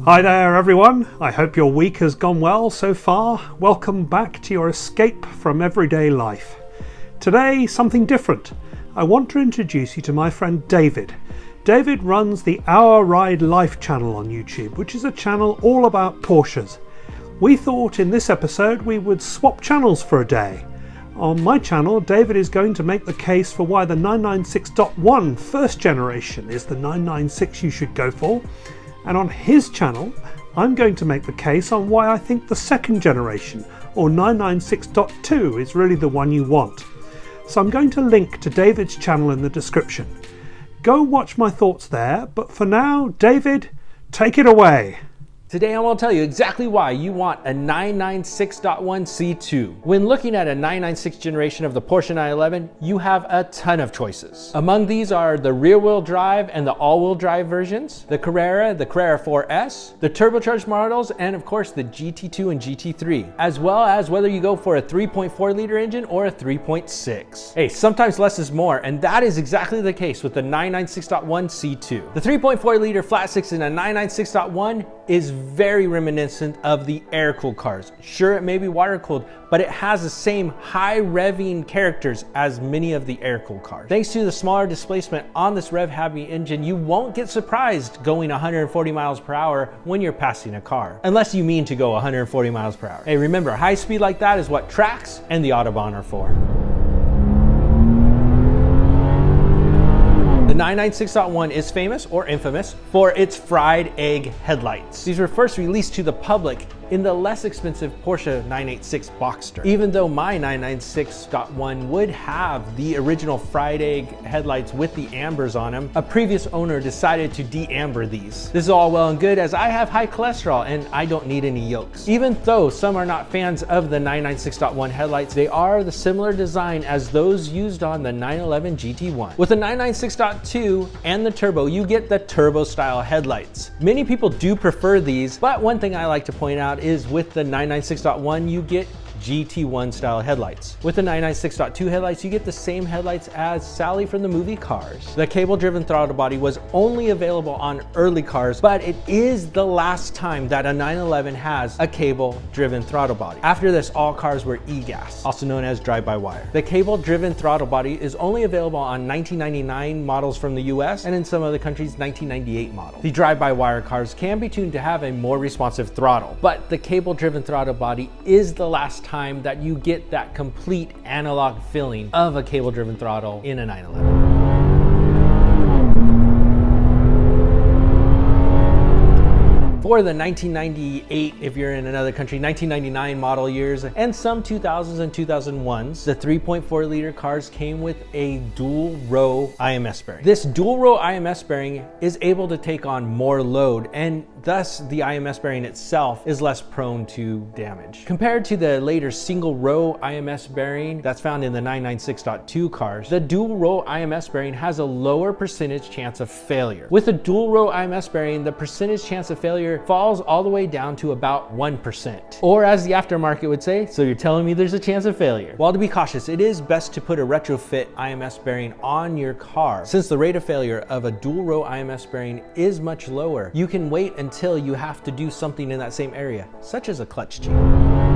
Hi there everyone, I hope your week has gone well so far. Welcome back to your escape from everyday life. Today, something different. I want to introduce you to my friend David. David runs the Our Ride Life channel on YouTube, which is a channel all about Porsches. We thought in this episode we would swap channels for a day. On my channel, David is going to make the case for why the 996.1 first generation is the 996 you should go for. And on his channel, I'm going to make the case on why I think the second generation, or 996.2, is really the one you want. So I'm going to link to David's channel in the description. Go watch my thoughts there, but for now, David, take it away. Today I will tell you exactly why you want a 996.1 C2. When looking at a 996 generation of the Porsche 911, you have a ton of choices. Among these are the rear-wheel drive and the all-wheel drive versions, the Carrera 4S, the turbocharged models, and of course the GT2 and GT3, as well as whether you go for a 3.4 liter engine or a 3.6. Hey, sometimes less is more, and that is exactly the case with the 996.1 C2. The 3.4 liter flat six in a 996.1 is very reminiscent of the air-cooled cars. Sure, it may be water-cooled, but it has the same high revving characters as many of the air-cooled cars. Thanks to the smaller displacement on this rev-heavy engine, you won't get surprised going 140 miles per hour when you're passing a car, unless you mean to go 140 miles per hour. Hey, remember, high speed like that is what tracks and the Autobahn are for. The 996.1 is famous or infamous for its fried egg headlights. These were first released to the public in the less expensive Porsche 986 Boxster. Even though my 996.1 would have the original fried egg headlights with the ambers on them, a previous owner decided to de-amber these. This is all well and good as I have high cholesterol and I don't need any yolks. Even though some are not fans of the 996.1 headlights, they are the similar design as those used on the 911 GT1. With the 996.2 and the turbo, you get the turbo style headlights. Many people do prefer these, but one thing I like to point out is with the 996.1 you get GT1 style headlights. With the 996.2 headlights, you get the same headlights as Sally from the movie Cars. The cable-driven throttle body was only available on early cars, but it is the last time that a 911 has a cable-driven throttle body. After this, all cars were e-gas, also known as drive-by-wire. The cable-driven throttle body is only available on 1999 models from the US and in some other countries 1998 models. The drive-by-wire cars can be tuned to have a more responsive throttle, but the cable-driven throttle body is the last time that you get that complete analog feeling of a cable-driven throttle in a 911. For the 1998, if you're in another country, 1999 model years, and some 2000s and 2001s, the 3.4 liter cars came with a dual row IMS bearing. This dual row IMS bearing is able to take on more load, and thus the IMS bearing itself is less prone to damage. Compared to the later single row IMS bearing that's found in the 996.2 cars, the dual row IMS bearing has a lower percentage chance of failure. With a dual row IMS bearing, the percentage chance of failure falls all the way down to about 1%. Or as the aftermarket would say, so you're telling me there's a chance of failure. While to be cautious, it is best to put a retrofit IMS bearing on your car. Since the rate of failure of a dual row IMS bearing is much lower, you can wait until you have to do something in that same area, such as a clutch change.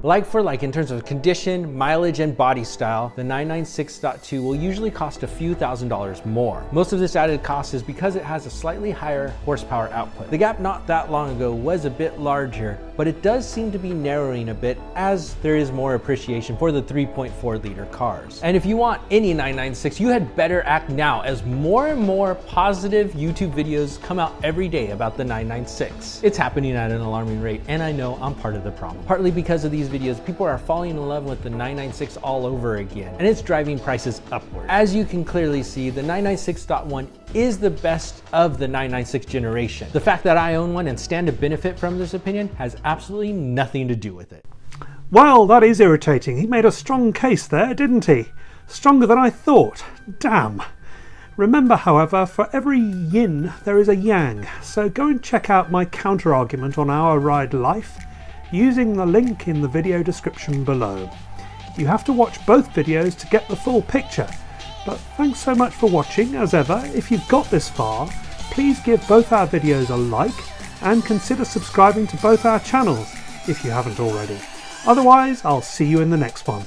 Like for like in terms of condition, mileage, and body style, the 996.2 will usually cost a few $1,000s more. Most of this added cost is because it has a slightly higher horsepower output. The gap not that long ago was a bit larger, but it does seem to be narrowing a bit as there is more appreciation for the 3.4 liter cars. And if you want any 996, you had better act now as more and more positive YouTube videos come out every day about the 996. It's happening at an alarming rate, and I know I'm part of the problem. Partly because of these videos, people are falling in love with the 996 all over again, and it's driving prices upward. As you can clearly see, the 996.1 is the best of the 996 generation. The fact that I own one and stand to benefit from this opinion has absolutely nothing to do with it. Well, that is irritating. He made a strong case there, didn't he? Stronger than I thought. Damn. Remember, however, for every yin there is a yang, so go and check out my counter-argument on Our Ride Life using the link in the video description below. You have to watch both videos to get the full picture, But thanks so much for watching. As ever, if you've got this far, please give both our videos a like and consider subscribing to both our channels if you haven't already. Otherwise, I'll see you in the next one.